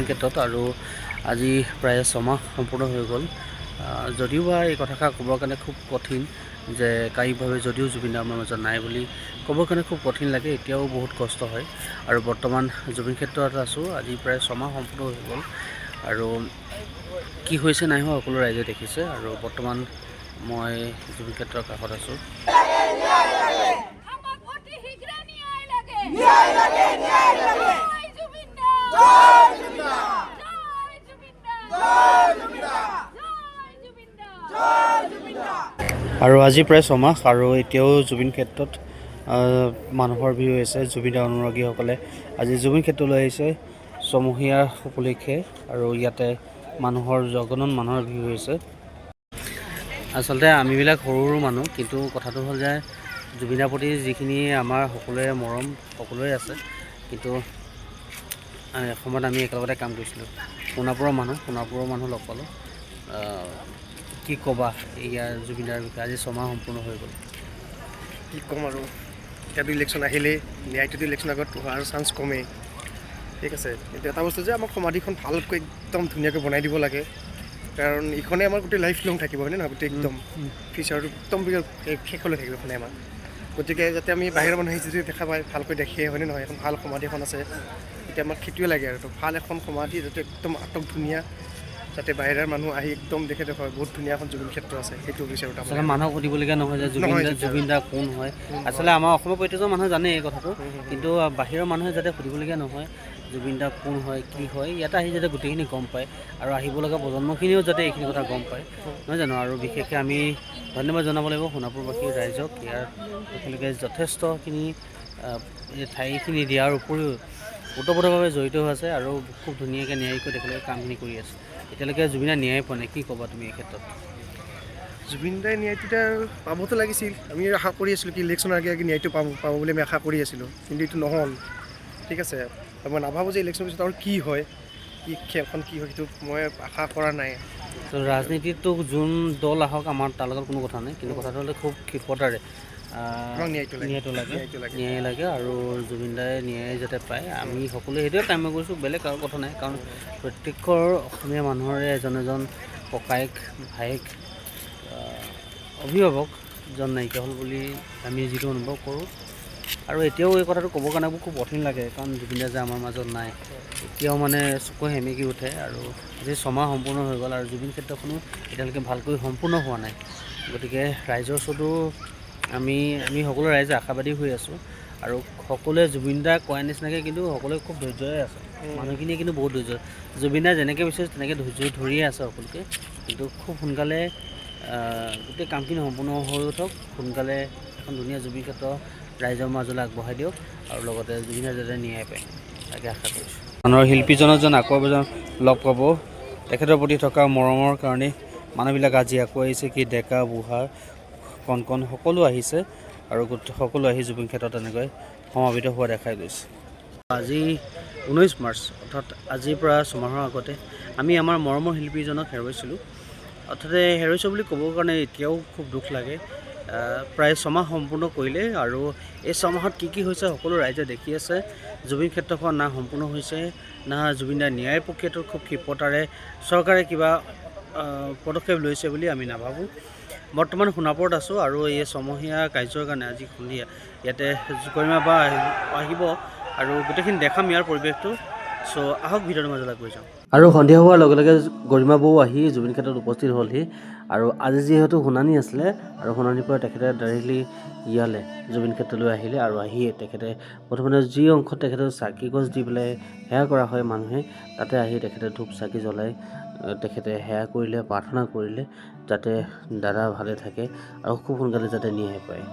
ক্ষেত্ৰত আৰু আজি প্ৰায় 6 মাহ সম্পূৰ্ণ হৈ গ'ল। যদিও বা এই কথাষাৰ ক'বৰ কাৰণে খুব কঠিন যে কায়িকভাৱে যদিও জুবিন দা আমাৰ মাজত নাই বুলি ক'বৰ কাৰণে খুব কঠিন লাগে, এতিয়াও বহুত কষ্ট হয়। আৰু বৰ্তমান জুবিন ক্ষেত্ৰত আছোঁ, আজি প্ৰায় 6 মাহ সম্পূৰ্ণ হৈ গ'ল আৰু কি হৈছে নাই হোৱা সকলো ৰাইজে দেখিছে। আৰু বৰ্তমান মই জুবিন ক্ষেত্ৰৰ কাষত আছোঁ। আৰু আজি প্ৰায় 6 মাহ আৰু এতিয়াও জুবিন ক্ষেত্ৰত মানুহৰ ভিৰ হৈছে। জুবিন দাৰ অনুৰাগীসকলে আজি জুবিন ক্ষেত্ৰলৈ আহিছে ছমহীয়া উপলক্ষে আৰু ইয়াতে জগনন মানুহৰ ভিৰ হৈছে। আচলতে আমিবিলাক সৰু সৰু মানুহ, কিন্তু কথাটো হ'ল যে জুবিন দাৰ প্ৰতি যিখিনি আমাৰ সকলোৰে মৰম সকলোৰে আছে, কিন্তু এসময়ত আমি একেলগতে কাম কৰিছিলোঁ। সোণাপুৰৰ মানুহ লগ পালোঁ। কি ক'বা ইয়াৰ জুবিন দাৰ বিষয়ে? আজি 6 মাহ সম্পূৰ্ণ হৈ গ'ল। কি ক'ম আৰু, এতিয়াতো ইলেকশ্যন আহিলেই, ন্যায়টোতো ইলেকশ্যন আগত হোৱাৰ চান্স কমেই। ঠিক আছে, কিন্তু এটা বস্তু যে আমাক সমাধিখন ভালকৈ একদম ধুনীয়াকৈ বনাই দিব লাগে, কাৰণ ইখনে আমাৰ গোটেই লাইফ লং থাকিব, হয়নে নহয়? গোটেই একদম ফিউচাৰটো একদম শেষলৈ থাকিব ইখনে আমাৰ। গতিকে যাতে আমি বাহিৰৰ মানুহে যদি দেখা পায় ভালকৈ দেখে, হয়নে নহয়? এখন ভাল সমাধি এখন আছে, এতিয়া আমাক সেইটোৱে লাগে আৰু ভাল এখন সমাধি যাতে একদম আটক ধুনীয়া, যাতে বাহিৰৰ মানুহ আহি একদম দেখে বহুত ধুনীয়া এখন জুবিন ক্ষেত্ৰ আছে, সেইটো বিচাৰোঁ। আচলতে মানুহক সুধিবলগীয়া নহয় যে জুবিন দা কোন হয়। আচলতে আমাৰ অসমৰ প্ৰত্যেকজন মানুহে জানে এই কথাটো, কিন্তু বাহিৰৰ মানুহে যাতে সুধিবলগীয়া নহয় জুবিন দা কোন হয় কি হয়, ইয়াতে আহি যাতে গোটেইখিনি গম পায় আৰু আহিব লগা প্ৰজন্মখিনিও যাতে এইখিনি কথা গম পায়, নহয় জানো? আৰু বিশেষকৈ আমি ধন্যবাদ জনাব লাগিব সোণাপুৰবাসী ৰাইজক, ইয়াৰ একেলগে যথেষ্টখিনি এই ঠাইখিনি দিয়াৰ উপৰিও ওতঃপ্ৰোতভাৱে জড়িত হৈ আছে আৰু খুব ধুনীয়াকৈ ন্যায়িকৈ তেখেতলোকে কামখিনি কৰি আছে। এতিয়ালৈকে জুবিন দাই ন্যায় পোৱা নাই, কি ক'বা তুমি এই ক্ষেত্ৰত? জুবিন দাই ন্যায়টোতে পাবতো লাগিছিল, আমি আশা কৰি আছিলোঁ কি ইলেকশ্যনৰ আগে আগে ন্যায়টো পাব বুলি আমি আশা কৰি আছিলোঁ, কিন্তু এইটো নহ'ল। ঠিক আছে, মই নাভাবোঁ যে ইলেকশ্যনৰ পিছত আৰু কি হয়, কি খেলখন কি হয়, সেইটো মই আশা কৰা নাই। তো ৰাজনীতিটো যোন দল আহক আমাৰ তাৰ লগত কোনো কথা নাই, কিন্তু কথাটো হ'লে খুব ক্ষিপ্ৰতাৰে ন্যায় লাগে আৰু জুবিন দাই ন্যায় যাতে পায়, আমি সকলোৱে সেইটোৱে কাম কৰিছোঁ, বেলেগ আৰু কথা নাই। কাৰণ প্ৰত্যেকৰ অসমীয়া মানুহৰে এজন এজন ককায়েক ভায়েক অভিভাৱকজন নাইকিয়া হ'ল বুলি আমি যিটো অনুভৱ কৰোঁ। আৰু এতিয়াও এই কথাটো ক'বৰ কাৰণে খুব কঠিন লাগে, কাৰণ জুবিন দা যে আমাৰ মাজত নাই, এতিয়াও মানে চকু সেমেকি উঠে। আৰু আজি 6 মাহ সম্পূৰ্ণ হৈ গ'ল আৰু জুবিন ক্ষেত্ৰখনো এতিয়ালৈকে ভালকৈ সম্পূৰ্ণ হোৱা নাই। গতিকে ৰাইজৰ ওচৰতো আমি সকলো ৰাইজে আশাবাদী হৈ আছোঁ আৰু সকলোৱে জুবিন দা কোৱাৰ নিচিনাকৈ কিন্তু সকলোৱে খুব ধৈৰ্যৰে আছে, মানুহখিনিয়ে কিন্তু বহুত ধৈৰ্য। জুবিন দা যেনেকৈ বিচাৰিছে তেনেকৈ ধৈৰ্য ধৰিয়ে আছে সকলোকে, কিন্তু খুব সোনকালে গোটেই কামখিনি সম্পূৰ্ণ হৈ উঠক, সোনকালে এখন ধুনীয়া জুবিন ক্ষেত্ৰ ৰাইজৰ মাজলৈ আগবঢ়াই দিয়ক আৰু লগতে জুবিন দা যাতে ন্যায় পায় তাকে আশা কৰিছোঁ। মানুহৰ শিল্পীজনক যেন আকৌ এজন লগ পাব, তেখেতৰ প্ৰতি থকা মৰমৰ কাৰণে মানুহবিলাক আজি আকৌ আহিছে, কি ডেকা বুঢ়া কণ সকলো আহিছে আৰু সকলো আহি জুবিন ক্ষেত্ৰত তেনেকৈ সমাৱেত হোৱা দেখা গৈছে। আজি 19 মাৰ্চ, অৰ্থাৎ আজিৰ পৰা 6 মাহৰ আগতে আমি আমাৰ মৰমৰ শিল্পীজনক হেৰুৱাইছিলোঁ। অৰ্থাৎ হেৰুৱাইছোঁ বুলি ক'বৰ কাৰণে এতিয়াও খুব দুখ লাগে। প্ৰায় 6 মাহ সম্পূৰ্ণ কৰিলে আৰু এই 6 মাহত কি হৈছে সকলো ৰাইজে দেখি আছে। জুবিন ক্ষেত্ৰখন না সম্পূৰ্ণ হৈছে, না জুবিন দাৰ ন্যায় প্ৰক্ৰিয়াটোত খুব ক্ষিপ্ৰতাৰে চৰকাৰে কিবা পদক্ষেপ লৈছে বুলি আমি নাভাবোঁ। বৰ্তমান সোণাপুৰত আছোঁ আৰু এই 6 মহীয়া কাৰ্যৰ কাৰণে আজি সন্ধিয়া ইয়াতে গৰিমা বা আহিব আৰু গোটেইখিনি দেখাম ইয়াৰ পৰিৱেশটো। চ' আহক ভিডিঅ'টোৰ মাজলৈ গৈ যাওঁ। আৰু সন্ধিয়া হোৱাৰ লগে লগে গৰিমা বৌ আহি জুবিন ক্ষেত্ৰত উপস্থিত হ'লহি আৰু আজি যিহেতু শুনানি আছিলে আৰু শুনানিৰ পৰা তেখেতে ডাইৰেক্টলি ইয়ালে জুবিন ক্ষেত্ৰলৈ আহিলে আৰু আহিয়ে তেখেতে প্ৰথমতে যি অংশত তেখেতে চাকি গছ দি পেলাই সেৱা কৰা হয় মানুহে, তাতে আহি তেখেতে ধূপ চাকি জ্বলাই তেখেতে সেৱা কৰিলে, প্ৰাৰ্থনা কৰিলে যাতে দাদা ভালে থাকে আৰু খুব সোনকালে যাতে ন্যায় পায়।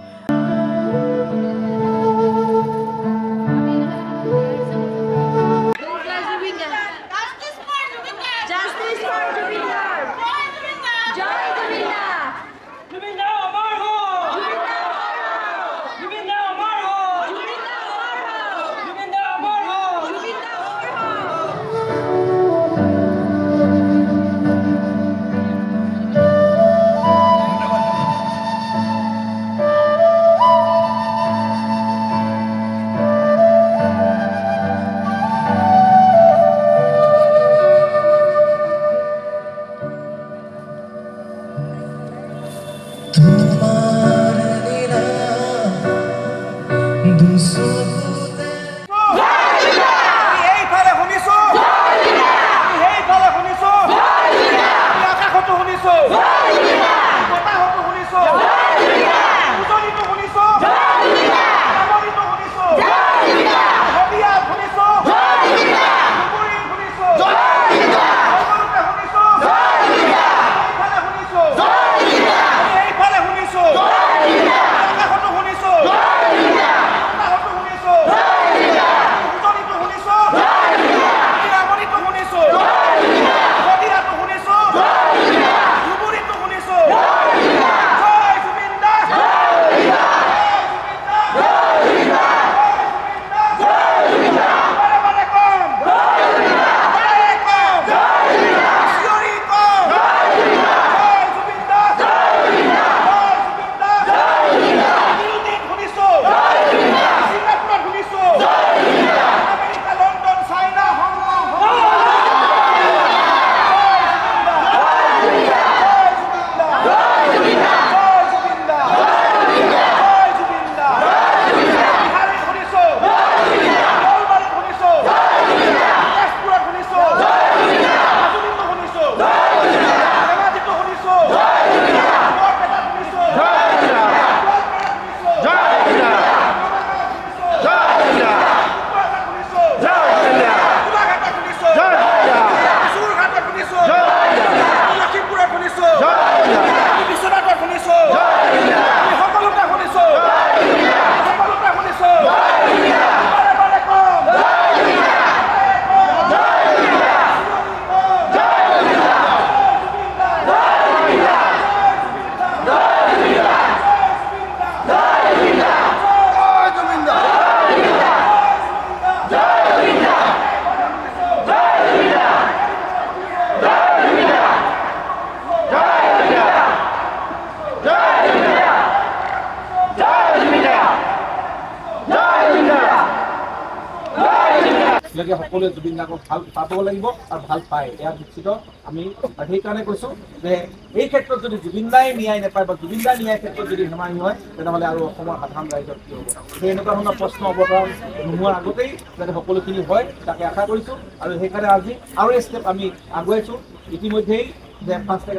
গতিকে সকলোৱে জুবিন গাৰ্গক ভাল পাব লাগিব আৰু ভাল পায়, এয়া নিশ্চিত আমি। আৰু সেইকাৰণে কৈছোঁ যে এই ক্ষেত্ৰত যদি জুবিন দাই ন্যায় নাপায় বা জুবিন দাৰ ন্যায় ক্ষেত্ৰত যদি হেমাহি হয়, তেনেহ'লে আৰু অসমৰ সাধাৰণ ৰাইজৰ কি হ'ব। গতিকে এনেকুৱা ধৰণৰ প্ৰশ্ন অৱতাৰণ নোহোৱাৰ আগতেই যাতে সকলোখিনি হয় তাকে আশা কৰিছোঁ। আৰু সেইকাৰণে আজি আৰু এই ষ্টেপ আমি আগুৱাইছোঁ। ইতিমধ্যেই যে ফাষ্টেগ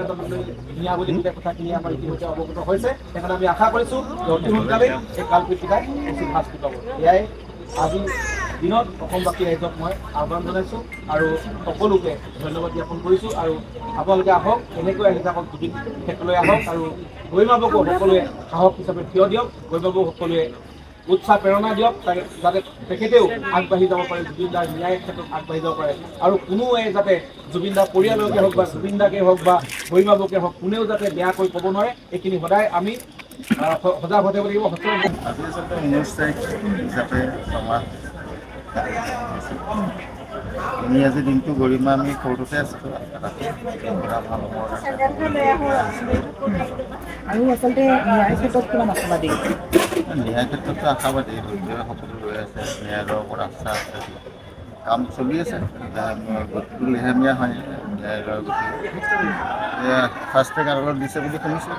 নিয়া বুলি গোটেই কথাখিনি আমাৰ ইতিমধ্যে অৱগত হৈছে। সেইকাৰণে আমি আশা কৰিছোঁ যে অতি সোনকালেই এই কালপিতকেইটাই উচিত শাস্তি পাব। এয়াই আজি দিনত অসমবাসী ৰাইজক মই আহ্বান জনাইছোঁ আৰু সকলোকে ধন্যবাদ জ্ঞাপন কৰিছোঁ। আৰু আপোনালোকে আহক, এনেকৈ আহি থাকক, জুবিন ক্ষেত্ৰলৈ আহক আৰু গৰিমাবকো সকলোৱে সাহস হিচাপে থিয় দিয়ক, গৰিমাবক সকলোৱে উৎসাহ প্ৰেৰণা দিয়ক, যাতে তেখেতেও আগবাঢ়ি যাব পাৰে, জুবিন দাৰ ন্যায়ৰ ক্ষেত্ৰত আগবাঢ়ি যাব পাৰে। আৰু কোনোৱে যাতে জুবিন দাৰ পৰিয়ালকে হওক বা জুবিন দাকে হওক বা গৰিমাবকে হওক, কোনেও যাতে বেয়াকৈ ক'ব নোৱাৰে, এইখিনি সদায় আমি সজাগ হৈ থাকিব লাগিব। আজি আচলতে 19 তাৰিখ হিচাপে ছমাহ আমি আজি দিনটো গৰিমা আমি সৰুতে আছিলোঁ আৰু আচলতে ন্যায়ৰ ক্ষেত্ৰত কিমান আশাবাদী? ন্যায়ৰ ক্ষেত্ৰতো আশাবাদী, ধৈৰ্য সকলো ৰৈ আছে, ন্যায়ৰ ওপৰত আস্থা আছে, কাম চলি আছে, গতিটো লেহেমীয়া হয় ন্যায়ালয়ৰ গতি। ফাষ্টেগ আদালত দিছে বুলি শুনিছোঁ,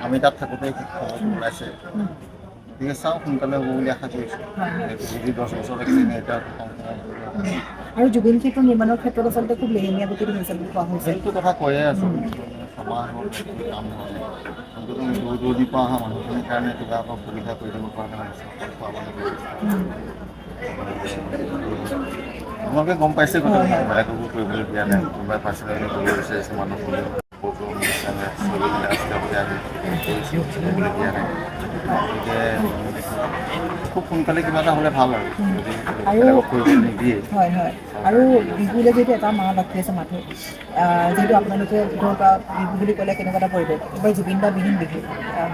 আমি তাত থাকোঁতে ওলাইছে। গতিকে চাওঁ, সোনকালে হ'ব বুলি আশা কৰিছোঁ। যদি 10 বছৰ লাগিলে এতিয়া আৰু জুবিন ক্ষেত্ৰ নিৰ্মাণৰ ক্ষেত্ৰত আচলতে খুব লেহেমীয়া গতিত হৈছে বুলি কোৱা হৈছে। সেইটো কথা কৈয়ে আছোঁ, ছমাহ হ'ল কাম হোৱা নাই। কিন্তু দূৰ দূৰণিৰ পৰা অহা মানুহখিনিৰ কাৰণে কিবা এটা সুবিধা কৰি দিব পৰা নাই, খুৱাব লাগিব। আপোনালোকে গম পাইছে কথাটো, বেলেগকো কৰিবলৈ দিয়া নাই, কোনোবাই পাৰ্চনেলি কৰিব বিচাৰিছে মানুহবোৰে দিয়া নাই। গতিকে খুব সোনকালে কিবা এটা হ'লে ভাল আৰু যদি বেলেগক কৰিবলৈ নিদিয়ে। হয় হয়। আৰু বিহুলৈ যিহেতু এটা মাহ বাকী আছে মাথো, যিহেতু আপোনালোকে ধৰক বিহু বুলি ক'লে কেনেকুৱা এটা পৰিৱেশ, এইবাৰ জুবিন দা বিহীন বিহু,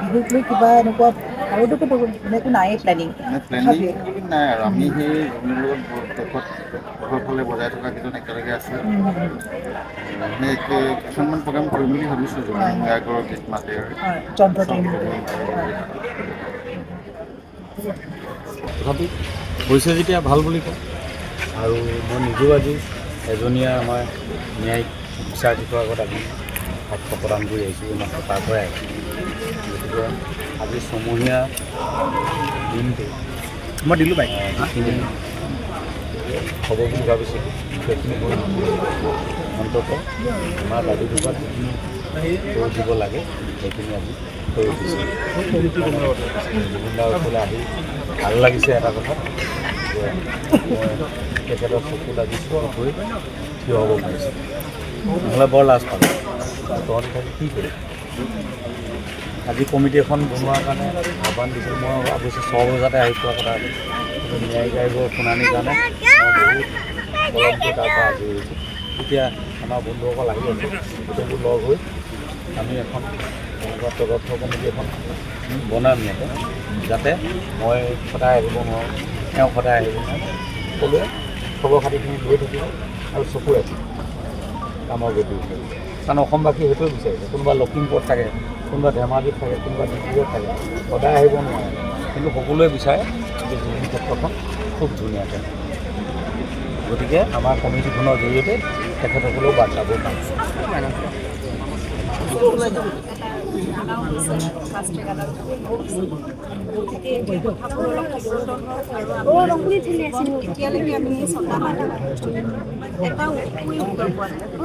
বিহুক লৈ কিবা এনেকুৱা আৰুতো একো নায়েই প্লেনিং? প্লেনিং বুলি নাই আৰু আমি সেই জুবিনৰ লগত ফালে বজাই থকা কেইজন একেলগে আছোঁ। সেই কিছুমান প্ৰগ্ৰাম কৰিম বুলি ভাবিছোঁ, জুবিন গাৰ্গৰ গীত মাতেৰে। তথাপি হৈছে যেতিয়া ভাল বুলি কওঁ। আৰু মই নিজেও আজি এজনীয়া আমাৰ ন্যায়িক বিচাৰপীঠৰ আগত আজি সাক্ষ্য প্ৰদান কৰি আহিছোঁ, মাত্ৰ তাৰ পৰাই আহিছোঁ। গতিকে আজি ছমহীয়া দিনটো মই দিলোঁ বাইক যিখিনি হ'ব বুলি ভাবিছিলোঁ সেইখিনি কৰি অন্ততঃ আমাৰ দাবী দুটাত যিখিনি কৰি দিব লাগে সেইখিনি আজি কৰি দিছোঁ। জুবিন দাৰ ওচৰলৈ আহি ভাল লাগিছে এটা কথা যে মই তেখেতৰ চকুত আজি চকুত হৈ থিয় হ'ব পাৰিছোঁ, নহ'লে বৰ লাজ পালোঁ। তহঁতি থাকি কি কৰিম? আজি কমিটি এখন বনোৱাৰ কাৰণে আহ্বান দিছোঁ। মই অৱশ্যে 6 বজাতে আহি পোৱা কথা আছিল, কিন্তু ন্যায়িক আয়োগৰ শুনানিৰ কাৰণে মই বহুত পলমকৈ তাৰপৰা আজৰি হৈছোঁ। এতিয়া আমাৰ বন্ধুসকল আহি আছে, গোটেইবোৰ লগ হৈ আমি এখন এনেকুৱা তদৰ্থ কমিটি এখন বনাম ইয়াতে, যাতে মই সদায় আহিব নোৱাৰোঁ, তেওঁ সদায় আহিব নোৱাৰোঁ, সকলোৱে খবৰ খাতিখিনি লৈ থাকিব আৰু চকু ৰাখিব কামৰ গতি। কাৰণ অসমবাসী সেইটোৱে বিচাৰিছে, কোনোবা লখিমপুৰত থাকে, কোনোবা ধেমাজিত থাকে, কোনোবা ডিব্ৰুগড়ত থাকে, সদায় আহিব নোৱাৰে, কিন্তু সকলোৱে বিচাৰে যে জুবিন ক্ষেত্ৰখন খুব ধুনীয়াকৈ। গতিকে আমাৰ কমিটিখনৰ জৰিয়তে তেখেতসকলেও বাৰ্তাবোৰ পাম। এতিয়ালৈকে আমি এটা উত্তৰ পোৱা জয়